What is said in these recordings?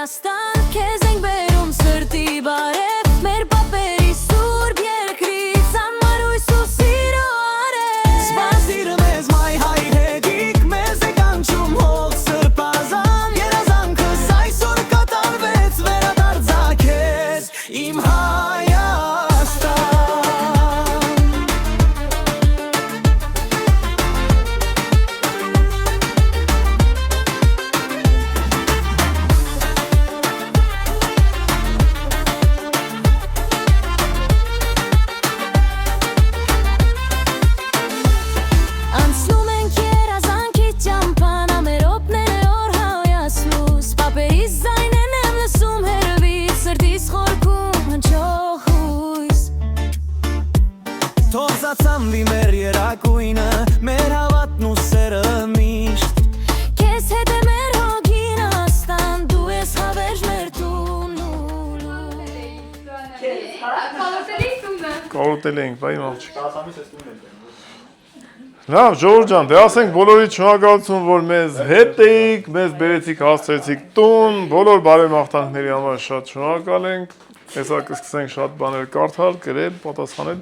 Հայաստան քեզ ենք բերում սրտի բարև մեր պապերի սուրբ երկրից անմարույց ու սիրո արև Սպասիր մեզ մայ հայ հետիք մեզ է կանչում հող սրբազան երազանքս այսօր կատարվեց վերադարձա քեզ իմ Ծամվի մեր երակույնը, մեր հավատն ու սերը միշտ Քեզ հետ է մեր հոգին աստան, դու ես հավերժ մեր տունու Կարոտել ենք, բայ մաղջիկ Լավ, Ժողովուրդ ջան, դե ասենք բոլորիդ շնորհակալություն, որ մեզ հետ էիք, մեզ բերեցիք, հասցրեցիք տուն, բոլոր բարեմաղթանքների համար շատ շնորհակալ ենք Հեսա կսկսենք շատ բաներ կարդալ, գրել, պատասխանել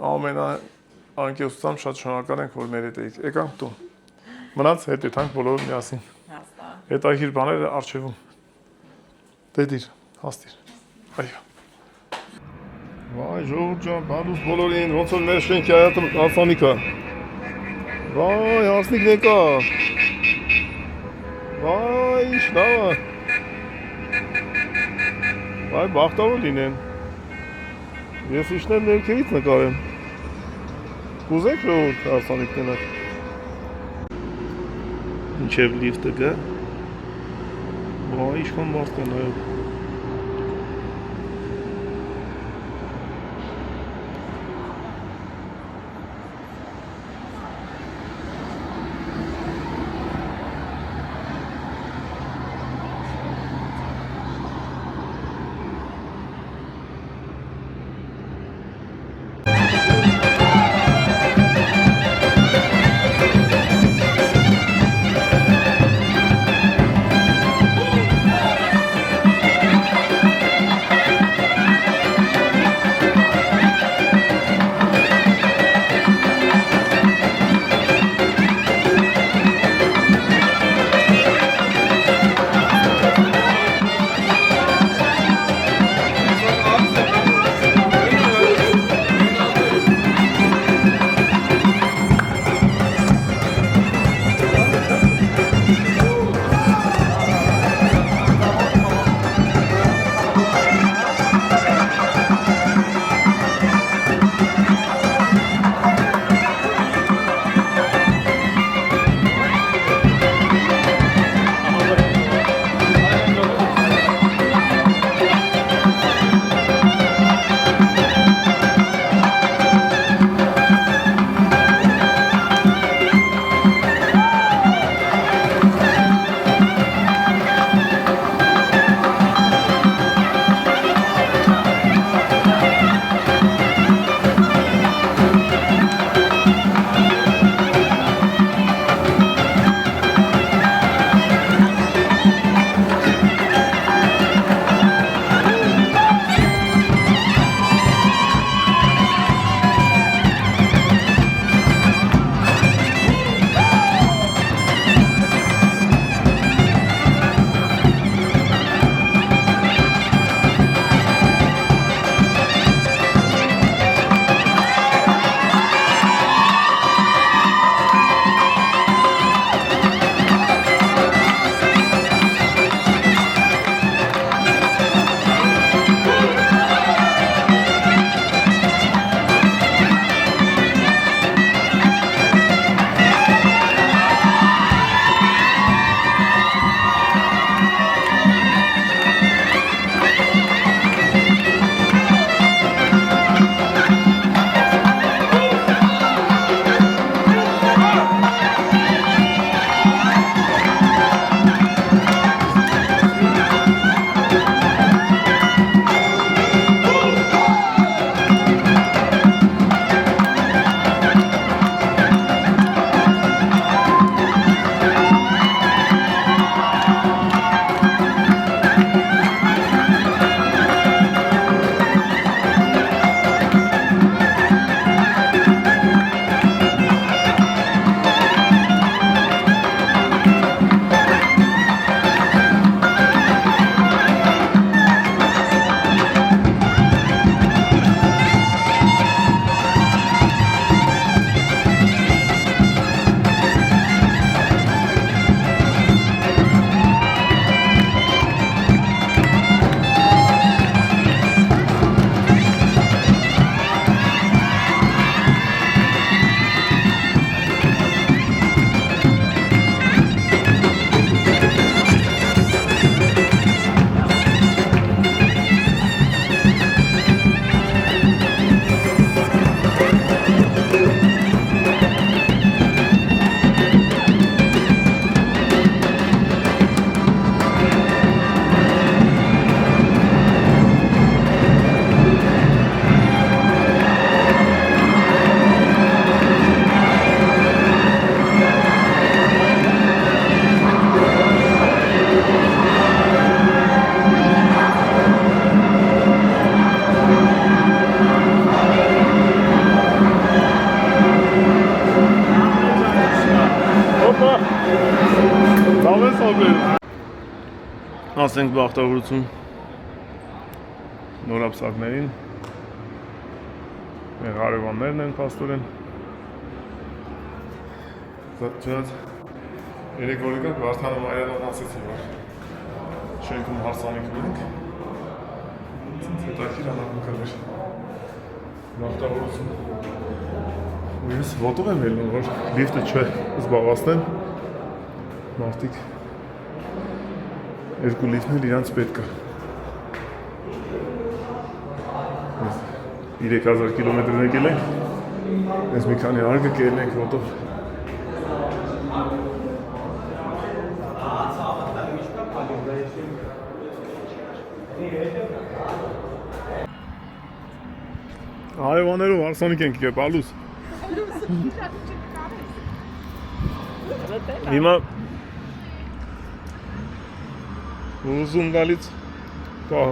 Ամենաանկեղծությամբ շատ շնորհակալ ենք, որ մեր հետ էիք։ Եկանք տուն։ Մնաց հետ եթանք բոլորը միասին։ Հետաքրքիր բաները առջևում։ Դե դիր, հաստիր։ Այո։ Վայ, ժողովուրդ ջան, բարուս բոլորին, ոնց որ մեր շենքի հարսանիքը։ Վայ, հարսնիքն եկա։ Վայ, ինչ լավ է։ Վայ, բախտավոր լինեն։ Ես իշնել ներքևից նկարեմ։ Կուզեք ժողովուրդ հարսանիք տնակ։ Մինչև լիֆտը գա։ Վայ, ինչքան մարդ կա նայող։ Ասենք բախտավորություն նորապսակներին մեր հարևաններն են պաստորեն ծած երեք որ եկանք Վարդանը Մարիանան ասեցին որ շենքում հարսանիք ունենք հետաքրքիր անհանգստներ բախտավորություն ու ես ոտով եմ ելնում որ լիֆտը չզբաղացնեմ մարդիկ երկու լիֆտներ իրանց պետք է 3000 կիլոմետր եկել ենք ես մի քանի արգը կերել ենք ոտով Հարևաններով հարսանիք ենք եկել բալուս հիմա ուզում գալից պահ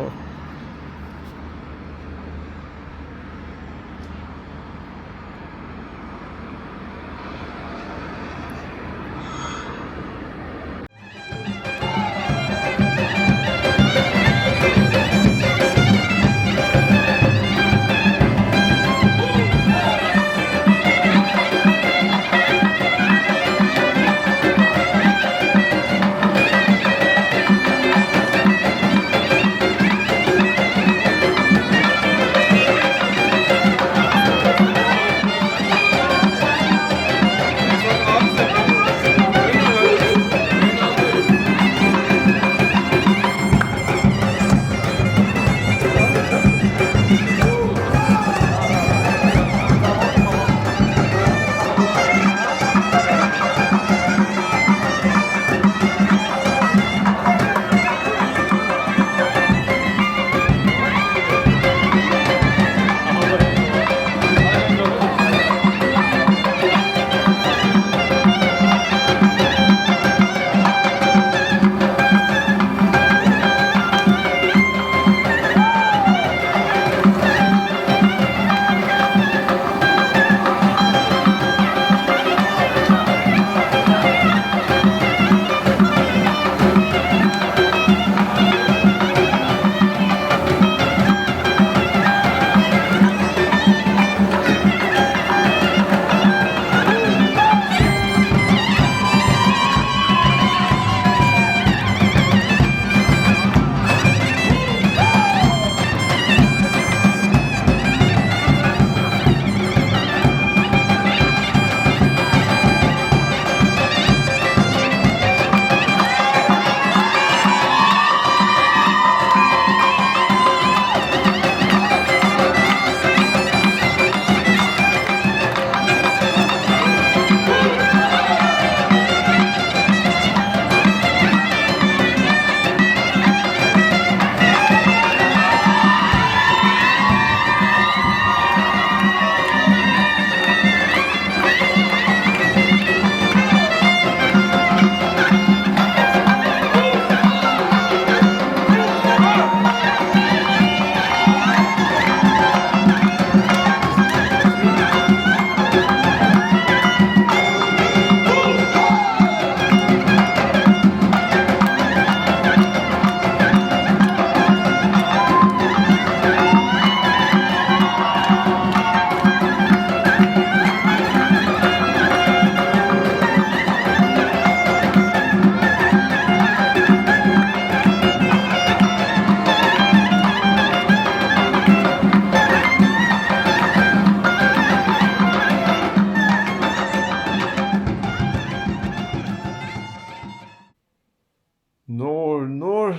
նոր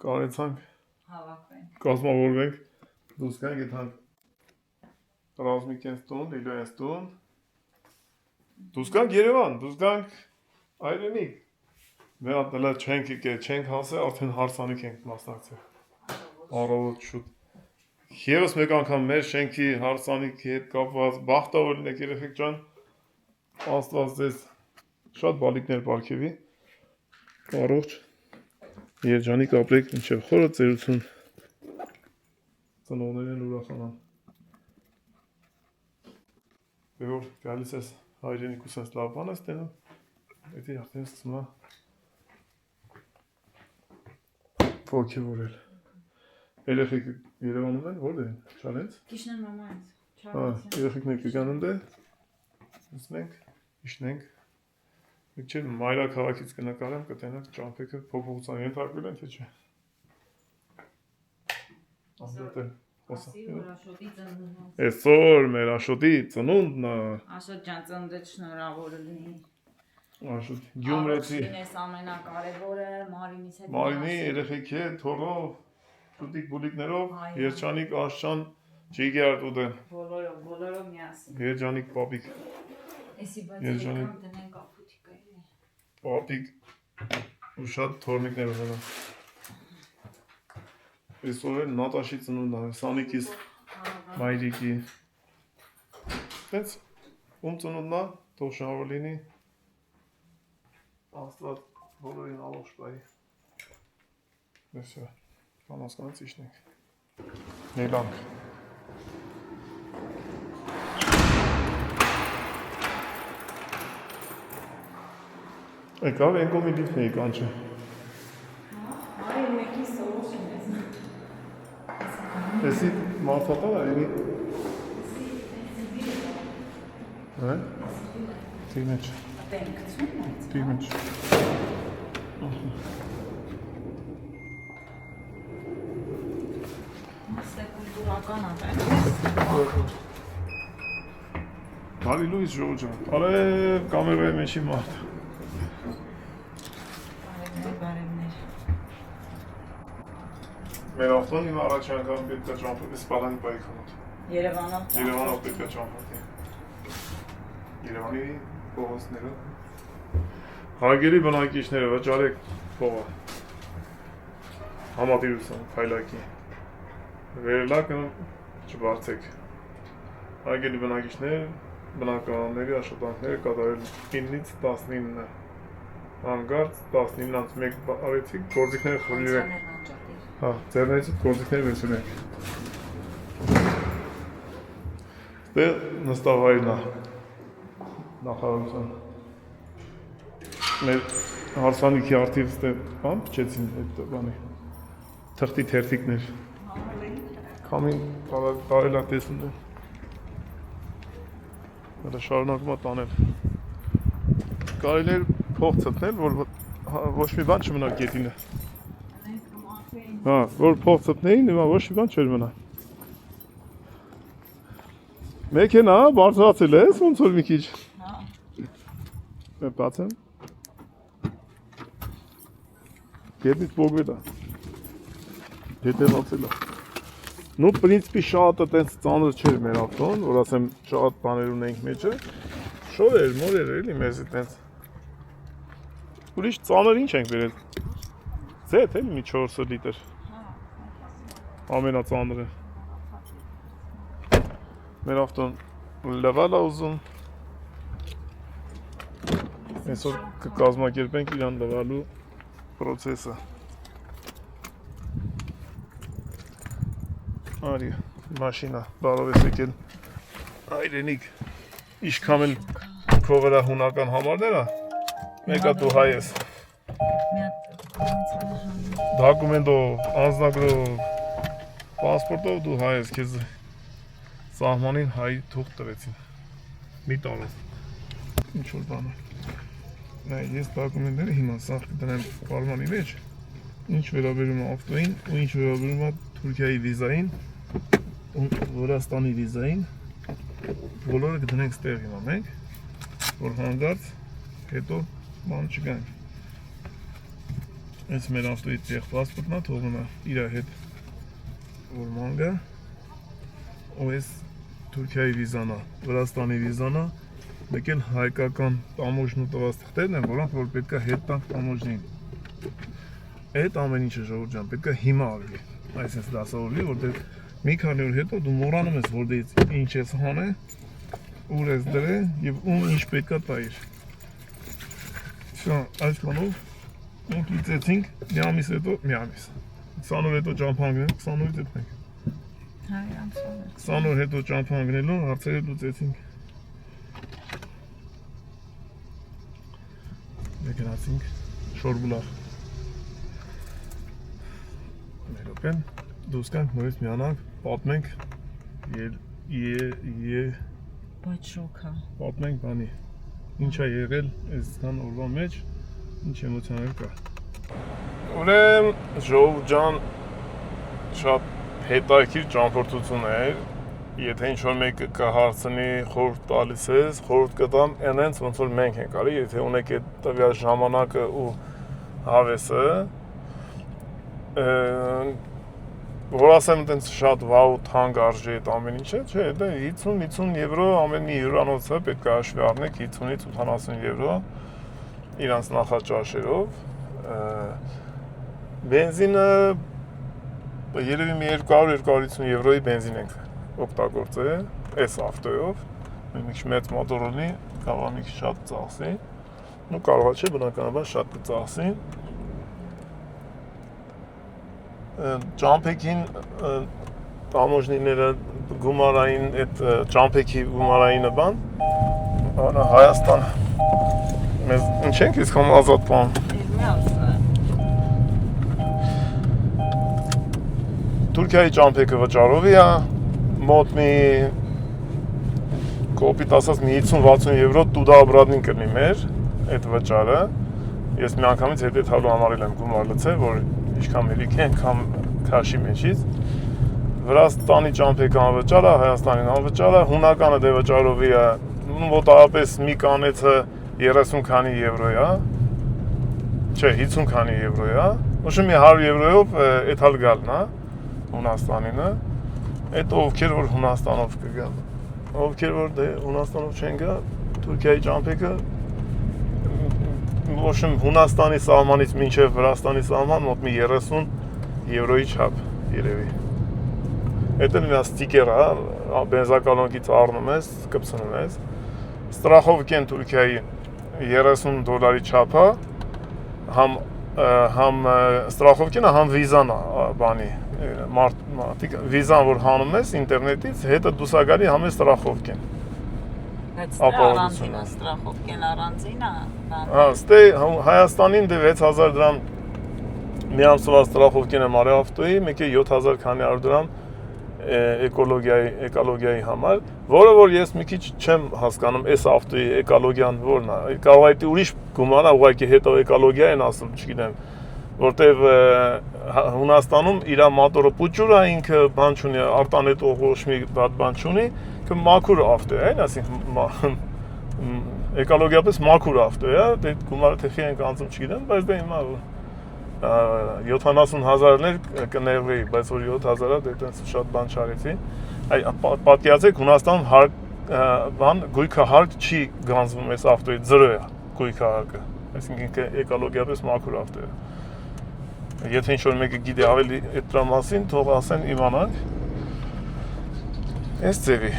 կարեցանք կազմավորվենք դուրս գանք եթանք Ռազմիկ են ստուն, Լիլո են ստուն դուրս գանք Երևան, դուրս գանք Այրենիկ մեր հատնելա չենք եկել, չենք հասել, արդեն հարսանիք ենք մասնակցել առավոտ շուտ Եվս մեկ անգամ մեր շենքի հարսանիքի հետ կապված բախտավոր լինեք երեխեք ջան Աստված ձեզ շատ բալիկներ պարգևի առողջ Երջանիկ ապրեք մինչև խորը ծերություն ծնողներն ուրախանան Որ գալիս ես հայրենիք ու սենց լավ բան ես տենում Էդի արդեն սկսում է ոգևորել։ Երեխեք Երևանում են, որտե՞ղ են։ Չանենց։ Կիշնան մամանց։ Հա, երեխեքներ կգանեն դե։ Տեսնենք, իշնենք։ Մեկ չէ մայրաքաղաքից կնկարեմ, կտենակ ճամփեքը փոփոխության ենթարկվել են, թե չէ։ Անդրտել։ Այսօր մեր Աշոտի ծնունդն է։ Աշոտ ջան, ծննդդ շնորհավոր լինի։ Աշոտ Գյումրեցի։ Այս ամենակարևորը Մարինից հետ։ Մարինի երեխեքի հետ թողով տուտիկ բուլիկներով երջանիկ աշճան ջիգեր ուտեն։ Բոլորով միասին։ Երջանիկ պապիկ։ Էսի բայց Երջանիկ։ եկամ տնենք ապուտիկա էլի։ Պապիկ ու շատ թորնիկներ ունեն։ Այսօր էլ Նատաշի ծնունդն է, Սանիկիս մայրիկի։ Տենց ում ծնունդն է, թող շնորհավոր լինի։ Աստված բոլորին ալոշ տայի։ Այսօր Անասկանից իշնենք։ Նելանք։ Եկավ են կոմի դիպն էի կանչը։ Արի մեկի սովոր չեմ ես։ Էսի մարդատա է էնի։ Հա։ Տիմեջ։ Տենք ծունն է։ Տիմեջ։ Մասը կուլտուրական է։ Բարի լույս ժողջան։ Արե կամերայի մեջի մարդ։ Բարևներ։ Մեր ավտոն իմ առաջ անգամ պետք է ճամփորդի Սպալանի պայքանոտ։ Երևանով։ Երևանով պետք է ճամփորդի։ Երևանի փողոցները։ Հարգելի բնակիչները, վճարեք փողը։ Համատիրություն, փայլակի։ Վերելակը չբարձեք։ Հարգելի բնակիչներ, բնակարանների աշխատանքները կատարել 9-ից 19-ը։ Հանգարց 19-ից 1 արեցիք, գործիքները խլիրեք։ Հա, ձեռներից գործիքները վերցրեք։ Դե նստավայրն է նախարարության։ Մեր հարսանիքի արդիվ ստե բան փչեցին այդ բանի։ Թղթի թերթիկներ։ Կամին տարել է տեսնում դե։ Դա շարունակում է տանել։ Կարելի էր փող ցտնել, որ ոչ մի բան չմնա գետինը։ Հա, որ փող ցտնեին, հիմա ոչ մի բան չէր մնա։ Մեքենա բարձրացել ես, ոնց որ մի քիչ։ Հա։ Բացեմ։ Գետից բոգվել է։ Հետևացել է։ Ну, в принципе, շատ այտենց ծանր չէր մեր ավտոն, որ ասեմ շատ բաներ ունենք մեջը։ Շորեր, մորեր էլի մեզ այտենց։ Ուրիշ ծանր ինչ ենք վերել։ Ձեթ էլի մի 4 լիտր։ Ամենածանրը։ Մեր ավտոն լեվել է ուզում։ Այսօր կկազմակերպենք իրան լվալու պրոցեսը։ Արի, մաշինա, բարով ես եկել այրենիք, իշքամ էլ քո վրա հունական համարներ է, մեկա դու հայ ես, դակումենտով, անձնագրով, պասպորտով դու հայ ես, քեզ սահմանին հայ թուղթ տվեցին, մի տարով, ինչ-որ բան է, ես դակումենտները հիմա սաղ կտնեմ պարմանի մեջ, ինչ վերաբերում է ավտոին ու ինչ վերաբերում է Թուրքիայի վիզային, Վրաստանի վիզային, բոլորը կդնենք ստեղ հիմա մենք, որ հանգարց հետո բան չգանք։ Այս մեր ավտոյի տեղ պասպորտն է, թողնում է իր հետ որ մանգա, ու այս Թուրքիայի վիզան է, Վրաստանի վիզան է, մեկ էլ հայկական տամոջն ու տված թղթերն են, որոնք որ պետք է հետ տանք տամոջնին։ Այդ ամեն ինչը ժողովուրդ ջան, պետք է հիմա արվի, այսպես դասավորվի, որտեղ մի քանի օր հետո դու մոռանում ես որտեղից ինչ ես հանել, ուր ես դրել եւ ում ինչ պետքա տայր։ Շա, այսքանով մենք լուծեցինք մի ամիս հետո, մի ամիս։ 20 օր հետո ճամփանգնել, 20 օրից հետ մենք։ Հա, 20 օր հետո ճամփանգնելու հարցերը լուծեցինք։ Մեկ գնացինք Շորբուլախ։ փակեն, դուրս գանք, նորից միանանք, պատմենք Բայց շոկ է։ պատմենք բանի, ինչ է եղել այսքան օրվա մեջ, ինչ էմոցիաներ կա։ Ուրեմն ժողով ջան, շատ հետաքրքիր ճամփորդություն էր, եթե ինչ-որ մեկը կհարցնի խորհուրդ տալիս ես, խորհուրդ կտամ այնց ոնց որ մենք ենք արի, եթե ունեք այդ տվյալ ժամանակը ու հավեսը, որ ասեմ այտենց շատ վաու թանկ արժի այդ ամեն ինչը, չէ, դա 50 եվրո ամեն մի հյուրանոցը պետք է հաշվի առնեք 50-ից 80 եվրո իրանց նախաճաշերով, բենզինը երևի մի 200-250 եվրոյի բենզին ենք օգտագործել այս ավտոյով, մի քիչ մեծ մոտոր ունի, կարող է մի քիչ շատ ծախսի, ու կարող է չէ, բնականաբար շատ կծախսի։ Ճամփեքին տամոժնիները գումարային այդ ճամփեքի գումարայինը բան, Հայաստան մեզ ինչ ենք իսկում ազատ բան։ Թուրքիայի ճամփեքը վճարով է, մոտ մի կոպիտ ասած մի 50-60 եվրո տուդա обратно կլինի մեր այդ վճարը։ Ես մի անգամից հետ համարել եմ գումար լցել, որ ինչքան մերիկ են, կամ քաշի մեջից։ Վրաստանի ճամփեքը անվճար է, Հայաստանին անվճար է, հունականը դե վճարով է, մոտավորապես մի կանեցը 30 քանի եվրո է, չէ 50 քանի եվրո է, ուշը մի 100 եվրոյով այդ հալ գալն է Հունաստանինը, այդ ովքեր որ Հունաստանով կգան, ովքեր որ դե Հունաստանով չեն գա, Թուրքիայի ճամփեքը ոչմ Հունաստանի սահմանից մինչև Վրաստանի սահման մոտ մի 30 եվրոյի չափ երևի։ Այդ էլ մի ստիկեր է, բենզակալոնքից առնում ես, կպցնում ես։ Ստրախովկեն Թուրքիայի 30 դոլարի չափը, համ ստրախովկենը, համ վիզան բանի, վիզան որ հանում ես ինտերնետից, հետը դուսագարի համ է ստրախովկեն։ Բայց առանձին է, ստրախովկեն առանձին է։ Ստե Հայաստանին դե 6000 դրամ մի ամսվա ստրախովկեն եմ արել ավտոյի, մեկ է 7000 քանի 100 դրամ էկոլոգիայի համար, որը որ ես մի քիչ չեմ հասկանում այս ավտոյի էկոլոգիան որն է, կարող է ուրիշ գումար է, ուղղակի հետո էկոլոգիա են ասում, չգիտեմ, որտեվ Հունաստանում իր մոտորը պուճուր է, ինքը բան չունի, արտանետող ոչ մի բան չունի, մաքուր ավտո է, այսինքն էկոլոգիապես մաքուր ավտո է, դե գումարը թեխի ենք անցում չգիտեմ, բայց դե հիմա 70,000-ներ կներվեի, բայց որ 7,000-ը դե տենց շատ բան չարեցի։ Պատկերացեք Հունաստանում գույքը հարկ չի գանձվում այս ավտոյի, ձրո է գույքը հարկը, այսինքն էկոլոգիապես մաքուր ավտո է։ Եթե ինչ-որ մեկը գիտի ավելի այդ դրա մասին, թող ասեն իմանանք։ Այս ձևի։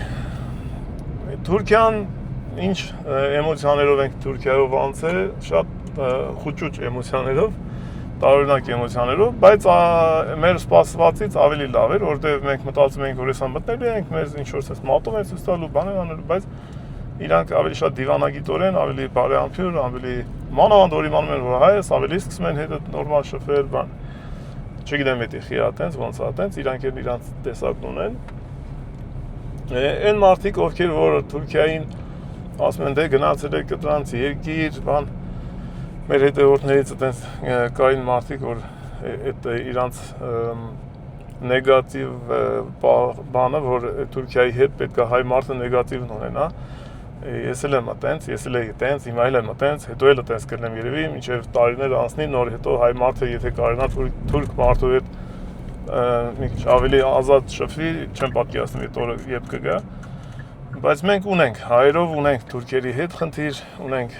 Թուրքիան ինչ էմոցիաներով ենք Թուրքիայով անցել, շատ խուճուճ էմոցիաներով, տարօրինակ էմոցիաներով, բայց մեր սպասվածից ավելի լավ էր, որովհետև մենք մտածում էինք, որ հեսա մտնելու ենք, մեզ ինչ-որ սես մատով են ցույց տալու, բաներ անելու, բայց իրանք ավելի շատ դիվանագիտորեն, ավելի բարեամբույր, ավելի մանավանդ որ իմանում են, որ հայ ես, ավելի սկսում են հետը նորմալ շփվել, բան։ Չգիտեմ էդի խիա տենց, ոնց է տենց, իրանք էլ իրանց տեսակն ունեն։ Այն մարդիկ, ովքեր որ Թուրքիային ասում են դե գնացել եք դրանց երկիր, բան, մեր հետևորդներից այտենց կային մարդիկ, որ այդ իրանց նեգատիվ բանը, որ Թուրքիայի հետ պետք է հայ մարդը նեգատիվն ունենա, ես էլ եմ այտենց, ես էլ էի այտենց, հիմա էլ եմ այտենց, հետո էլ այտենց կլինեմ երևի, մինչև տարիներ անցնի, նոր հետո հայ մարդը եթե կարողանա թուրք մարդու հետ մի քիչ ավելի ազատ շփվի, չեմ պատկերացնում այդ օրը երբ կգա, բայց մենք ունենք, հայերով ունենք թուրքերի հետ խնդիր, ունենք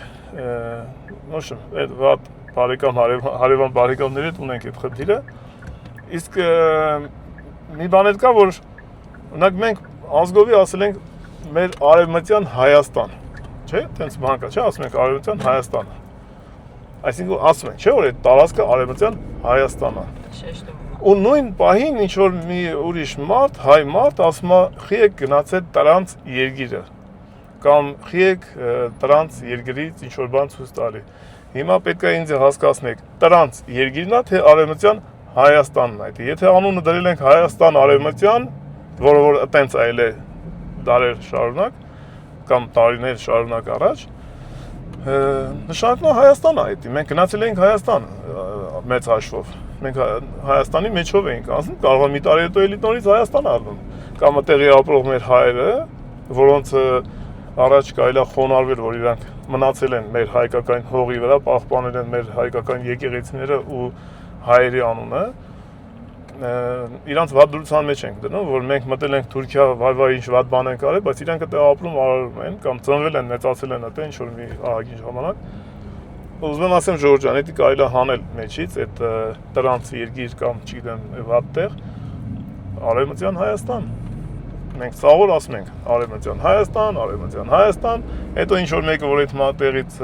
նոշմ, այդ վատ հարևան բարեկամների հետ ունենք այդ խնդիրը, իսկ մի բան էլ կա, որ մենք ազգովի ասել ենք մեր արևմտյան Հայաստան, չէ, տենց բան կա, չէ, ասում ենք արևմտյան Հայաստանը, այսինքն ասում ենք, չէ, որ այդ տարածքը արևմտյան Հայաստանը, ու նույն պահին ինչ-որ մի ուրիշ մարդ, հայ մարդ, ասում է խի եք գնացել տրանց երգիրը, կամ խի եք տրանց երգիրից ինչ-որ բան ցույց տալի, հիմա պետք է ինձ հասկացնեք, տրանց երգիրն է, թե արևմտյան Հայաստանն այդ։ Եթե անունը դրել ենք Հայաստան Արևմտյան, որը որ այտենց այլ է դարեր շարունակ կամ տարիներ շարունակ առաջ, նշանակում է Հայաստան այդ։ Մենք գնացել ենք Հայաստան մեծ հաշվով։ Մենք Հայաստանի մեջով էինք անցնում, կարող է մի տարի հետո էլի նորից Հայաստան առնում։ Կամ այդտեղի ապրող մեր հայերը, որոնց առաջ կարելի է խոնարհվել, որ իրանք մնացել են մեր հայկական հողի վրա, պահպանել են մեր հայկական եկեղեցիները ու հայերի անունը, իրանց վատ դրության մեջ ենք դնում, որ մենք մտել ենք Թուրքիա, վայ ինչ վատ բան են կարել, բայց իրանք այդտեղ ապրում արարում են կամ ծնվել են, մեծացել են այդտեղ ինչ որ մի ահագին ժամանակ։ Ուզում եմ ասեմ Ժորժ ջան, դա կարելի է հանել մեջից այդ տրանս երկիր կամ չգիտեմ վատ տեղ, Արևմտյան Հայաստան։ Մենք ցավոտ ասում ենք Արևմտյան Հայաստան, Արևմտյան Հայաստան, հետո ինչ որ մեկը որ այդ տեղից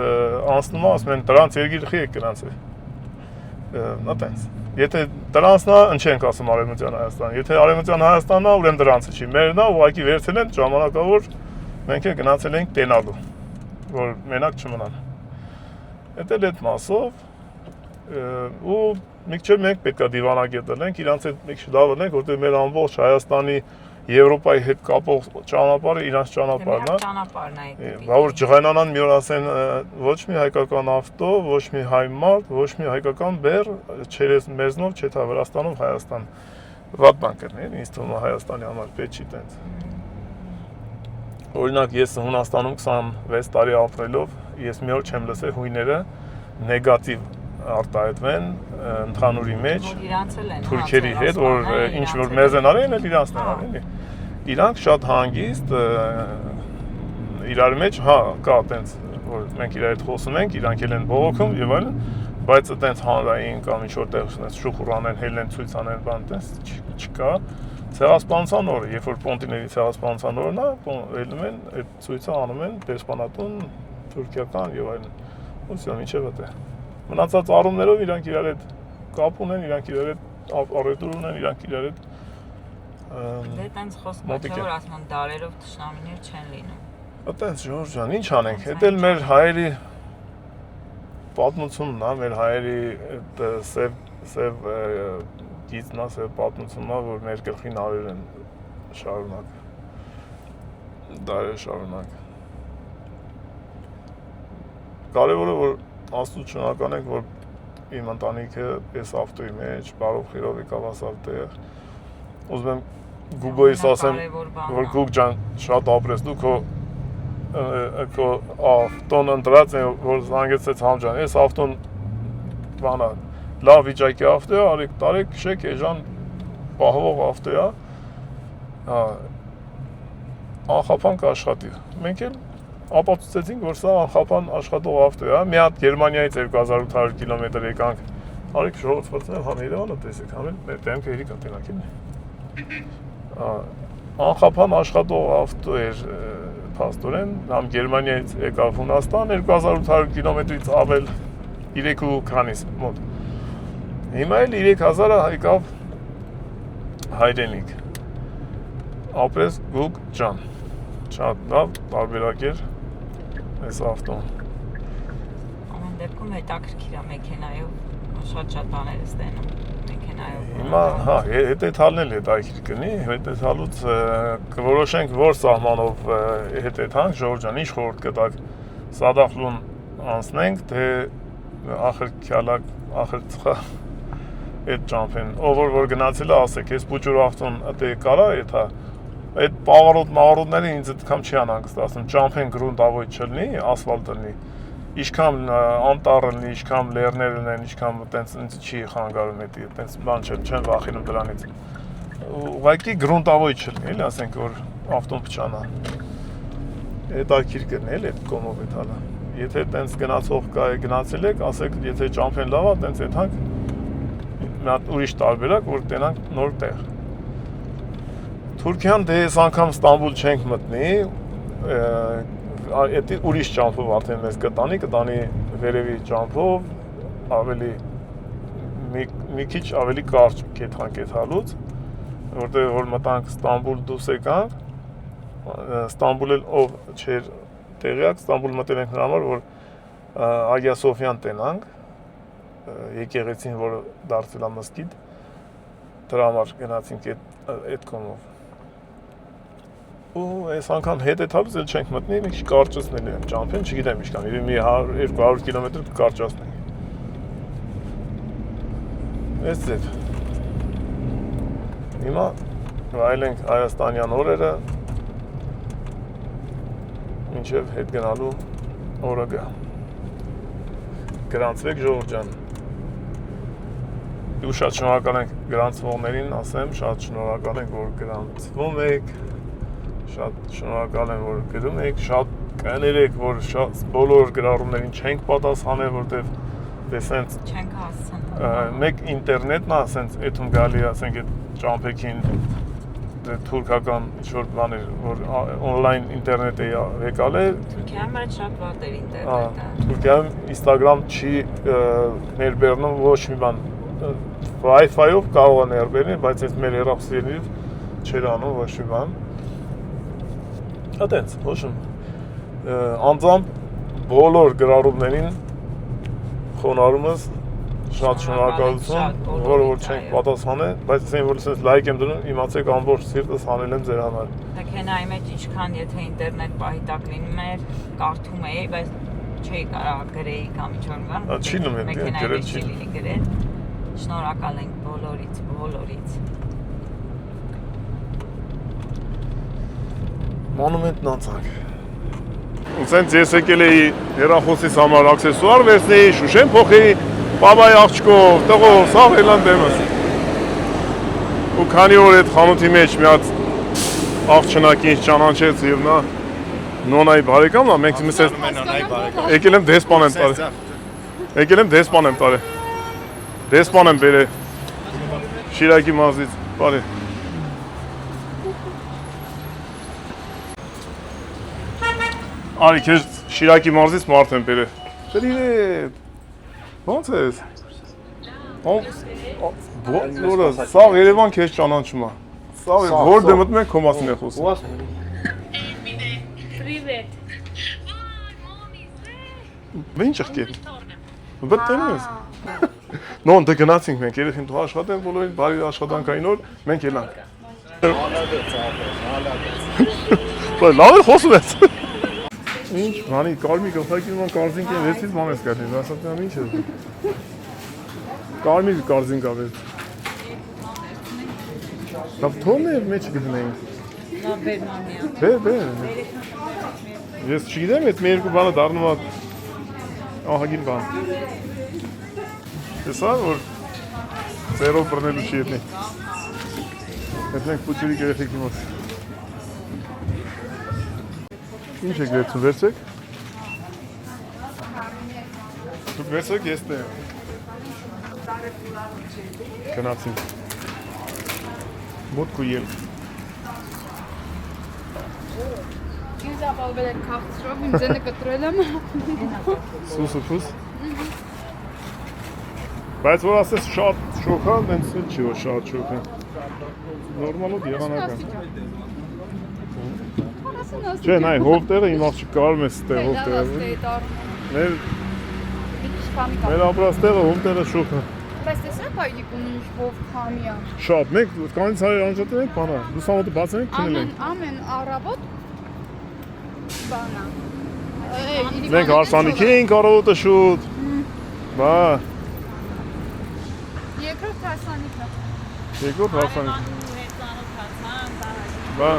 անցնում է, ասում են տրանս երկիր խի եք գնացել։ Այտենց։ Եթե տրանսն է, ինչ ենք ասում Արևմտյան Հայաստան։ Եթե Արևմտյան Հայաստանն է, ուրեմն դրանցը չի։ Մերն է, ուղղակի վերցել են ժամանակավոր մենք էլ գնացել ենք տենալու, որ մենակ չմնան։ Դա էլ այդ մասով ու միքչեր մենք պետք է դիվանագետ լինենք, իրանց հետ մի քիչ լավ լինենք, որտեղ մեր ամբողջ Հայաստանի Եվրոպայի հետ կապող ճանապարհը իրանց ճանապարհն է։ Ճանապարհն է։ Որ ջղայնանան մի օր ասեն ոչ մի հայկական ավտո, ոչ մի հայ մարդ, ոչ մի հայկական բեռ, չերես մեզնով, չէ՞ թե Վրաստանով Հայաստան։ Վատ բան կրնի, ինձ թվում է Հայաստանի համար պետք չի տենց։ Օրինակ ես Հունաստանում 26 տարի ապրելով, ես մի օր չեմ լսել հույները նեգատիվ արտահայտվեն ընդհանուրի մեջ թուրքերի հետ, որ ինչ որ մեզ են արել, էլ իրանցն են արել։ Իրանք շատ հանգիստ իրար մեջ, հա, կա այտենց, որ մենք իրար հետ խոսում ենք, իրանք էլ են բողոքում եւ այլն, բայց այտենց հանրային կամ ինչ որտեղ շուխուռան են, հել են ցույց անեն, բան այտենց չկա։ Ցեղասպանության օրը, երբ որ Պոնտիների ցեղասպանության օրն է, ելնում են այդ ցույցը անում են դեսպանատուն, թուրքիական եւ այլն։ Ոսյա միջև այդտեղ։ Մնացած առումներով իրանք իրար հետ կապ ունեն, իրանք իրար հետ առևտուր ունեն, իրանք իրար հետ Դե տենց խոսքը չէ որ ասում են դարերով թշնամիներ չեն լինում։ Այտենց Ժորժ ջան, ինչ անենք, դա էլ մեր հայերի պատմությունն է, մեր հայերի այդ սև գիծն է, սև պատմությունն է, որ մեր գլխին արել են շարունակ, դարեր շարունակ։ Կարևորը որ Աստծո շնորհակալ ենք, որ իմ ընտանիքը այս ավտոյի մեջ բարով խիրով եկավ ասավ տեղ։ Ուզում եմ Գուգոյից ասեմ, որ Գուգ ջան, շատ ապրես դու քո ավտոն ընտրած է, որ զանգեցեց համ ջան, այս ավտոն բանա լավ վիճակի ավտո է, արեք տարեք, քշեք, էժան պահվող ավտո է։ Անխափան կաշխատի։ Մենք էլ ապացուցեցինք, որ սա անխափան աշխատող ավտո է, մի հատ Գերմանիայից 2800 կիլոմետր եկանք, արեք ժողովրդին համ Երևանը տեսեք, համ էլ մեր դեմքը հերիք ատենակին է։ Անխափան աշխատող ավտո էր փաստորեն, համ Գերմանիայից եկավ Հունաստան 2800 կիլոմետրից ավել 3 քանիս մոտ։ Հիմա էլ 3000-ը եկավ հայրենիք։ Ապրես Գուգ ջան։ Շատ լավ տարբերակ էր այս ավտոն։ Ամեն դեպքում հետաքրքիր է մեքենայով շատ բաներ ստենում մեքենայով։ Հիմա հա, հետեթալն էլ հետաքրքիր կնի, հետեթալուց կորոշենք որ սահմանով հետեթանք, Ժորժ ջան, ինչ խորհուրդ կտակ Սադախլուն անցնենք, թե ախր քյալակ, ախր ծխա այդ ճամփեն, ով որ գնացել է, ասեք, այս փուճուր ավտոն դե կարա եթա այդ պաղարոտները ինձ այդքան չի անհանգստացնում, ճամփեն գրունտավոյ չլինի, ասֆալտ լինի, ինչքան անտառ լինի, ինչքան լեռներ լինեն, ինչքան այտենց ինձ չի խանգարում էդի, այտենց բան չեմ վախենում դրանից։ Ուղղակի գրունտավոյ չլինի, էլի ասենք որ ավտոն փչանա։ Հետաքրքիր կլինի էլի այդ կոմով էթալը։ Եթե այտենց գնացող կա գնացել եք, ասեք, եթե ճամփեն լավ է, այտենց եթանք մի հատ ուրիշ տարբերակ, որ տենանք նոր տեղ։ Թուրքիան դե այս անգամ Ստամբուլ չենք մտնի, էդի ուրիշ ճամփով արդեն մեզ կտանի վերևի ճամփով, ավելի մի քիչ ավելի կարճ կեթանք, որտեղ որ մտանք Ստամբուլ դուրս եկանք, Ստամբուլ էլ ով չէր տեղյակ, Ստամբուլ մտել ենք նրա համար, որ Ագիա Սոֆիան տենանք, եկեղեցին, որը դարձել է մզկիթ, դրա համար գնացինք այդ կողմով։ Ու այս անգամ հետ էթափից էլ չենք մտնի, մի քիչ կարճացնել եմ ճամփեն, չգիտեմ ինչքան, մի 200 կիլոմետր կարճացնենք։ Այս ձև։ Հիմա վայելենք հայաստանյան օրերը, մինչև հետ գնալու օրը գա։ Գրանցվեք Ժողովուրդ ջան։ Ու շատ շնորհակալ ենք գրանցվողներին, ասեմ, շատ շնորհակալ ենք, որ գրանցվում եք, շատ շնորհակալ եմ, որ գրում եք, շատ կներեք, որ շատ բոլոր գրառումներին չենք պատասխանել, որտեվ տեսենց Չենք հասցնում։ մեկ ինտերնետն է, ասենց այդում գալի, ասենք այդ ճամփեքին թուրքական ինչ-որ բաներ, որ on-line ինտերնետ է եկալ է։ Թուրքիայում էլ շատ վատ էր ինտերնետը։ Թուրքիայում Instagram չի ներբեռնում ոչ մի բան։ Wi-Fi-ով կարող է ներբերել, բայց այս մեր հեռախոսներից չէր անում ոչ մի բան։ Այդենց, ոչմ։ Անձամբ բոլոր գրառումներին խոնարհումս շատ շնորհակալություն, որը որ չենք պատասխանել, բայց ասեն որ ասես լայք եմ դնում, իմացեք ամբողջ սիրտս անել եմ ձեր համար։ Մեքենայի մեջ ինչքան եթե ինտերնետ պահի տակ լինում էր, կարդում էի, բայց չէի կարող գրեի կամ ինչ-որ բան։ Չի լինում, գրել չի լինի գրել։ Շնորհակալ ենք բոլորից։ Մոնումենտն անցանք։ Ուսենց ես եկել էի հեռախոսիս համար աքսեսուար վերցնեի, շուշեն փոխեի, բաբայի աղջկով, տղով, սաղ էլան դեմս։ Ու քանի որ այդ խանութի մեջ մի հատ աղջնակի ինձ ճանաչեց և նա նոնայի բարեկամն է, մենք մս եկել եմ դեսպան եմ տարի։ Եկել եմ դեսպան եմ տարի։ Դեսպան եմ բերե Շիրակի մարզից, բարի։ Արի, քեզ Շիրակի մարզից մարդ եմ բերե։ Պրիվետ։ Ոնց ես։ Որը, սաղ Երևան քեզ ճանաչում է։ Սաղ որ դե մտնում ենք քո մասին է խոսում։ Привет. Ինչ եղքեր։ Բտտեմ ես։ Նոն դե գնացինք մենք երեխին դու աշխատեն բոլորին բարի աշխատանքային օր մենք երանք։ Բայց լավ է խոսում ես։ Ինչ, բանի կարմիր գլխակի նման կարզինք են վերցից բան ես կատին, ասատյան ինչ ես։ Կարմիր կարզինք ավեց։ Լավ թոն է մեջ գտնենք։ Լավ բերմանիա։ Բեր։ Ես չգիտեմ, այդ մի երկու բանը դառնում է ահագին բան։ Տեսա, որ ծերով բռնելու չի ետնի։ Այդ մենք պուտյուրի գերեխիքի մոտ։ Ինչ եք վերցում, վերցեք։ Դուք վերցեք, ես տե։ Գնացինք։ Մոտ կույել։ Ինձ ապալվել են քաղցրով, իմ ձենը կտրել եմ։ Սուսը փուս։ Բայց որ ասես շատ շոքա, դենց էլ չի որ շատ շոքա։ Նորմալոտ եղանական։ Չէ, նայ, հովտերը իմ աղջիկ կարում ես ստեղ հովտերը։ Մեր ապրաստեղը հովտերը շոքա։ Բայց տեսեք այդիկ ունի ինչ-որ քամիա։ Շատ, մենք կանից հայր անջատել ենք բանա, լուսամոտը բացել ենք, քնել ենք։ Ամեն առավոտ բանա։ Մենք հարսանիքի էինք առավոտը շուտ։ Բա։ Երկրորդ հարսանիքը։ Երկրորդ հարսանիք։ Բա։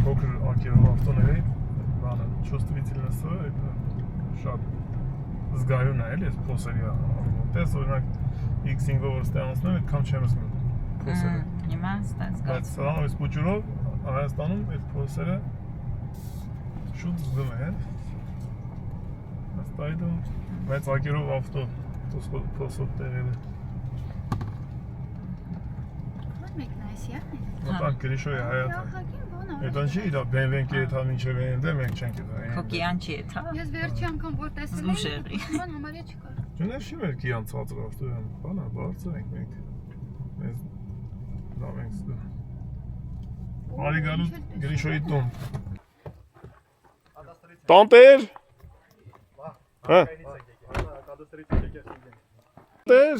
Փոքր անկերով ավտոների, բանը, չոստվիցիլը սա, շատ զգայուն է, էլի, ես փոսերի առումով, տես, օրինակ, X-ինգով որ ստեղանցնում եմ, այդքան չեմ զգում փոսերը։ Հիմա ստենց Բայց սրանով այս պուճուրով Հայաստանում այդ փոսերը շուտ զգում են։ Աստայդում, բայց ակերով ավտո փոսով տեղերը։ Մտանք գրիշոյի հայաթը։ Այդան չի իրա բենվեն կեթա մինչև ենդ է մենք չենք էտա։ Քոկյան չի էթա։ Ես վերջի անգամ որ տեսել եմ, Զուշերի։ բան համարյա չկար։ Ջուներ չի մեր կիան ծածր ավտոյան, բանա, բարձր ենք մենք։ Մեզ լավ ենք զգում։ Արի գալու Գրիշոյի տուն։ Տանտեր։ Հա։ Տեր։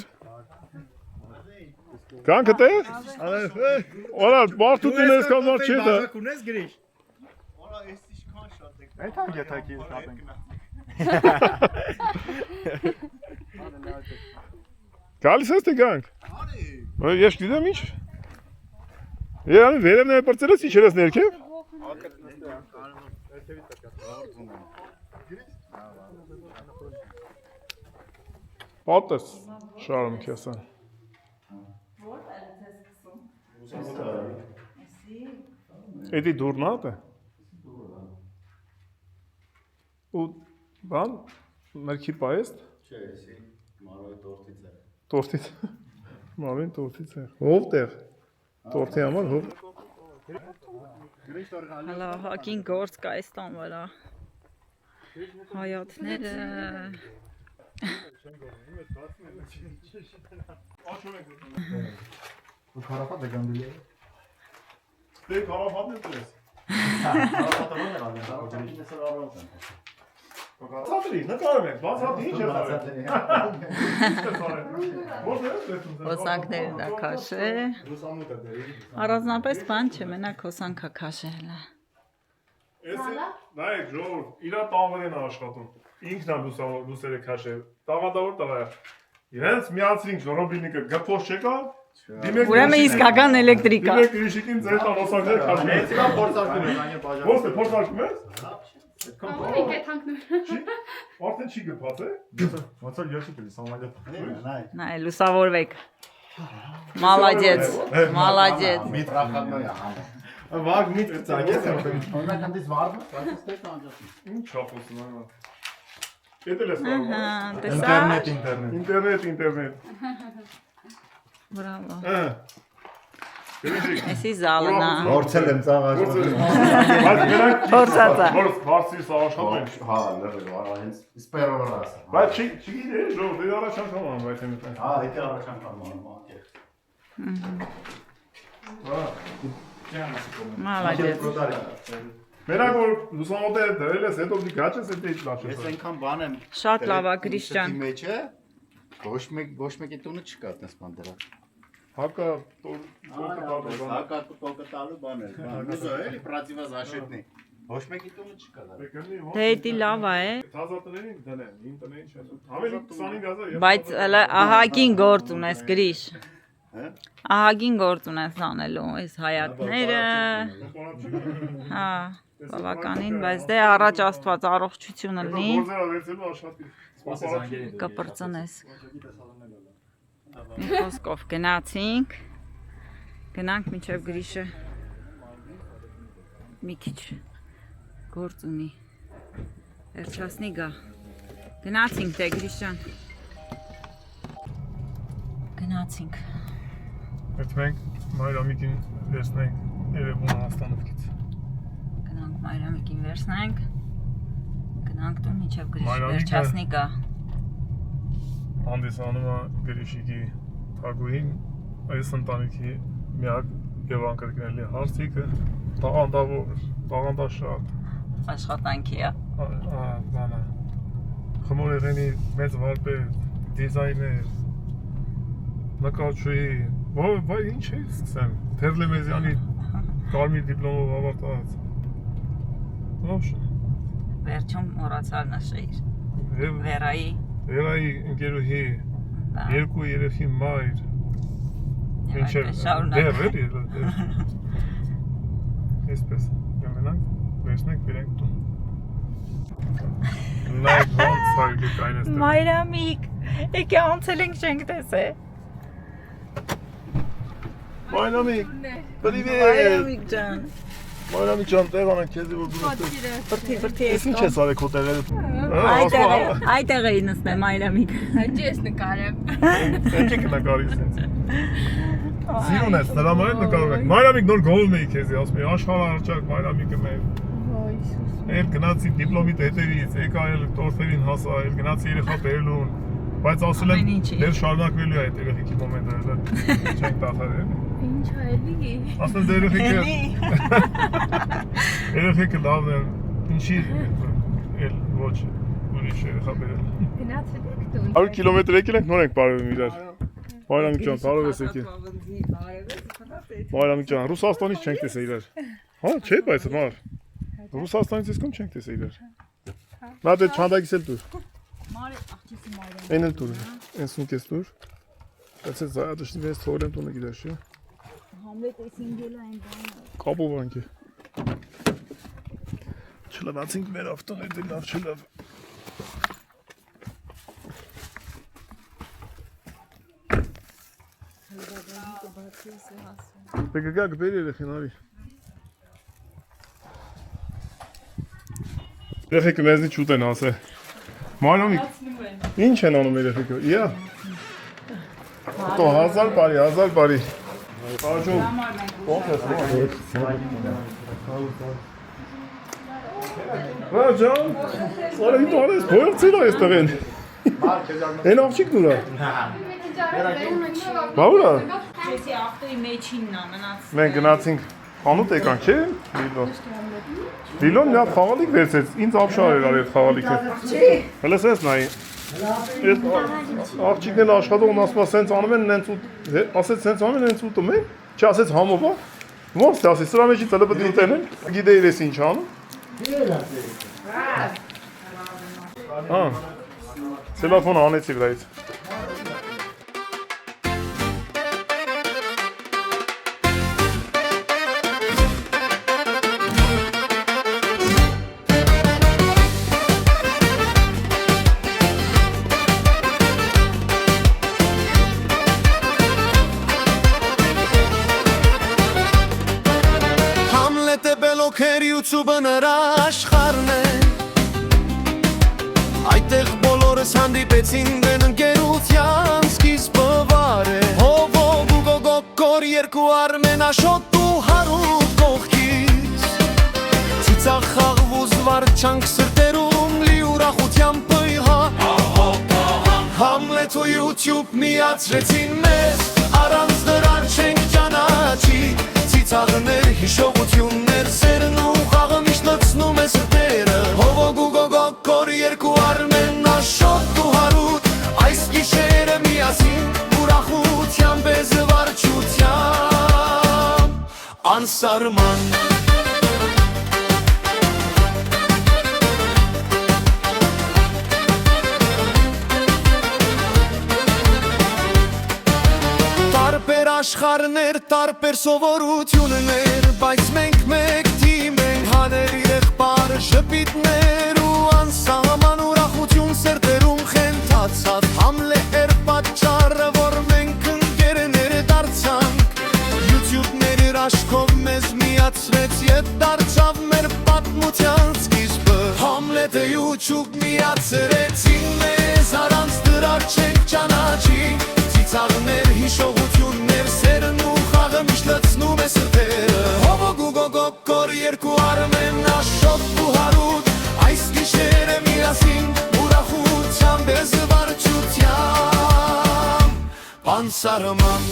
Կանքը տեր։ Օրա, մարդու տուն ես կամ մարդ չի դա։ Ունես գրիշ։ Օրա, էս ինչքան շատ է։ Այդ համ գետակի կապենք։ Գալիս ես թե գանք։ Արի։ Ես գիտեմ ինչ։ Երանի վերևն է պրծելս իջել ես ներքև։ Պատես շարում քեսան։ Էդի դուրնատ է։ Ու բան մերքի պայեստ։ Չէ, էսի մարոյի տորտից է։ Տորտից։ Մարին տորտից է։ Հով տեղ։ Տորտի համար հով։ Հələ հակին գործ կա այստան վրա։ Հայատները։ Ու քարապատ է գանդելի է։ Դե կարապատն ես դες։ Քարապատը ո՞ր է ալեն, դա օջերին ես առանց եմ։ Ցածրի, նկարում ենք, բացատի ինչ է Հոսանքներն է քաշել։ Առանձնապես բան չէ, մենակ հոսանքա քաշել է։ Էսի, նայեք, ժողովուրդ, իրա տանվերեն աշխատում։ Ինքն է լուսերը քաշել։ Տաղանդավոր տղա է։ Իրենց միացրինք Ռոբինիկը գփոշ չեկա։ Ուրեմն իսկական էլեկտրիկ է։ Դիմեք Գրիշիկին ձեր տան հոսանքները քաշում։ Էսի բան փորձարկում են, այո, բաժան։ Ո՞ս է փորձարկում ես։ Ալինք է թանկն։ Արդեն չի գփած է։ Ոնց որ յոշիկ էլի սամալյոտ։ Նայ։ Նայ, լուսավորվեք։ Մալադեց, մալադեց։ Մի տրախանոյ է համ։ Վագ միտ ծագես է։ Օրինակ այնտես վարդը, բայց անջասի։ Ինչ չափոսում է։ Էդել ես կարող։ Ահա, տեսա։ Ինտերնետ։ Բրավո։ Գրիշիկ։ Էսի զալնա։ Փորձել եմ ծաղ աշխատել։ Բայց նրանք Փորձած է։ որ բարձրի սաղաշխատում են։ Հա, լավ, հենց սպերով ռաս։ Բայց չգիտի, ժողովուրդ, դե առաջ անգամ անում այդ եմ։ Հա, դա առաջ անգամ անում Մալադեց։ Մենակ որ լուսամուտները դրել ես, հետո դի գաչ ես, հետո ինչ լավ Ես ես։ այնքան բան եմ։ Շատ լավ է Գրիշյան։ Մեջ է։ Ոչ մեկի տունը չկա այդպես բան դրա։ Հակա տոլկը տալու։ Հակա տոլկը տալու բան է։ Նույնը էլի պրատիվազաշետնի։ Ոչ մեկի տունը չկա դա։ Դե դի լավ է։ Թազատներին դնեն, իմ տնային չեն։ Ավելի 25000 Բայց հələ ահագին գործ ունես Գրիշ։ Հա։ Ահագին գործ ունես անելու, այս հայատները։ Հա, բավականին, բայց դե առաջ Աստված առողջությունը լինի, Գործերը վերցելու աշխատի։ կպրծնես։ Մի խոսքով գնացինք, գնանք մինչև Գրիշը մի քիչ գործ ունի, վերջացնի գա, գնացինք դե Գրիշյան, գնացինք, Ერთ մենք Մայրամիկին վերցնենք Երևան Հայաստանովից։ գնանք Մայրամիկին վերցնենք, գնանք տուն մինչև Գրիշը Մայրամիկը- վերջացնի գա, Հանդիսանում է Գրիշիկի թագուհին, այս ընտանիքի միակ եւ անկրկնելի հարցիկը, տաղանդաշատ, աշխատանքի է, բանը, խմորեղենի մեծ վարպետ, դիզայներ, նկարչուհի, վայ ինչ է սկսեմ, Թերլեմեզյանի կարմիր դիպլոմով ավարտած, վերջում մոռացար նշեիր, եւ Վերայի, Վերայի ընկերուհի, դա, երկու երեխի մայր, այդպես շարունակ։ դեր էլի, այսպես, գնանք, վերցնենք բերենք տուն։ Նայեք ոնց սարքի կայնես տեղ։ Մայրամիկ, եկե անցել ենք չենք տեսե, Մայրամիկ, պրիվետ, Մայրամիկ ջան, Մայրամիկ ջան, տեղ անենք քեզի որ դու ստեղ։ բրթի Ես ինչ ես արեք հո տեղերը։ այդտեղ էի նստե Մայրամիկ, Հաջի ես նկարեմ։ Եկեք նկարի սենց։ Սիրուն ես, նրա մայր նկարում եք։ Մայրամիկ նոր գովում էի քեզի, ասում էի աշխարհարչակ Մայրամիկը մեր։ Էլ գնացի դիպլոմիտ հետևից, եկա էլ տորթերին հասա, էլ գնացի երեխա բերելուն, բայց ասել եմ Ամեն ինչի։ դեր շարունակվելու է այդ երեխիքի մոմենտը, չենք տախարել։ Ինչ հայելի։ Ասում դե երեխեքը լավն է, ինչի էլ ոչ, ուրիշ երեխա բերել։ Գնացել եք դու։ 100 կիլոմետր եկել ենք, նոր ենք բարևում իրար։ Բայրամիկ ջան, բարև ես եկել։ Բայրամիկ ջան, Ռուսաստանից չենք տեսել իրար։ Հա, չէ, բայց մար։ Ռուսաստանից ես կոմ չենք տեսել իրար։ Նա դե չանդակից էլ դուր։ Մարի աղջիկի մայրան։ Այն էլ դուր, այն սունկ ես դուր։ Բայց ես զայադշնի ես թողրեմ տունը գիտաշ, չէ։ Համլետը սինգել այն բանը։ Կապով անք է։ Չլավացինք մեր ավտոն է դե լավ չլավ։ Դե գգակ բեր երեխին արի։ Երեխեքը մեզնի չուտ են ասել։ Մանոմիկ, ինչ են անում երեխեքը, իա։ Տո 1000 բարի։ Բաջում, ոնց ես Ռաջան, սարի տանես, բոյող ծիրա ես տղեն։ Են աղջիկն ուրա։ Բա ուրա։ Ջեսի ավտոյի մեջինն է մնաց։ Մենք գնացինք խանութ եկանք, չէ՞, Լիլոն։ Լիլոն մի հատ խաղալիք վերցեց, ինձ ապշար էր արի այդ խաղալիքը։ Հələ սենց նայի։ Այդ աղջիկն էլ աշխատողն ասում է սենց անում են, նենց ուտ, ասեց սենց անում են, նենց ուտում են, չի ասեց համով է։ Ոնց թե ասի, սրա մեջի ծլը պետք է ուտեն են, գիտեիր ես ինչ անում։ Հա, սելաֆոնը անեցի վրայից։ YouTube-ը նրա աշխարհն է Այդտեղ բոլորս հանդիպեցին դեն ընկերության սկիզբը վար է Հովով ու գոգոկոր երկու արմենաշոտ ու հարուտ կողքից Ծիծաղ խաղ ու զվարճանք սրտերում լի ուրախությամբ պյհա Համլետ ու YouTube միացրեցին մեզ առանց դրան չենք ճանաչի Ծիծաղներ, հիշողություններ, սերն ու խաղը միշտ լցնում է սրտերը Հովոգ ու գոգոկոր երկու արմենաշոտ ու հարուտ Այս գիշերը միասին ուրախությամբ է զվարճությամբ Անսարման Տարբեր աշխարհներ, տարբեր սովորություններ Բայց մենք մեկ թիմ ենք հաներ իրեղբար Շպիտներ ու անսահման ուրախություն սրտերում խենթացած Համլե էր պատճառը, որ մենք ընկերներ դարձանք YouTube-ներ իր աշխով մեզ միացրեց Ետ դարձավ մեր պատմության սկիզբը Համլետը YouTube միացրեցին մեզ Առանց դրար չենք ճանաչի Ծիծաղներ, հիշողություններ, սերն ու խաղը միշտ լցնում է սրտերը Հովոգ ու գոգոկոր երկու արմենաշոտ ու հարուտ Այս գիշերը միասին ուրախությամբ է զվարճությամբ Անսարման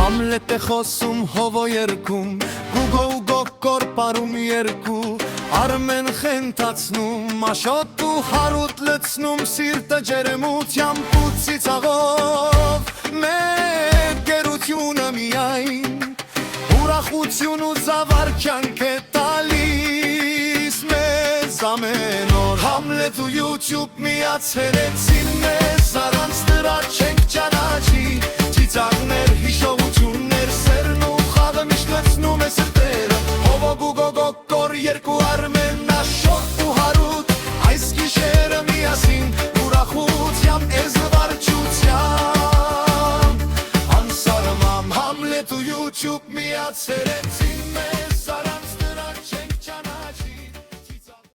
Համլետ է խոսում հովո երկում Գուգո ու գոգոր պարում երկու Արմեն խենթացնում Աշոտ ու հարուտ լցնում Սիրտը ջերմությամբ ու ծիծաղով Մեր գերությունը միայն Ուրախություն ու զավարճանք է տալիս Մեզ ամեն օր Համլետ ու YouTube միացրեցին մեզ Առանց դրա չենք ճանաչի Ծիծաղներ, հիշողություններ, սերն ու խաղը միշտ լցնում է սրտերը Հովոգ ու գոգոկոր երկու արմենաշոտ ու հարուտ Այս գիշերը միասին ուրախությամբ է զվարճությամբ Անսարմամ Համլետ ու YouTube միացրեցին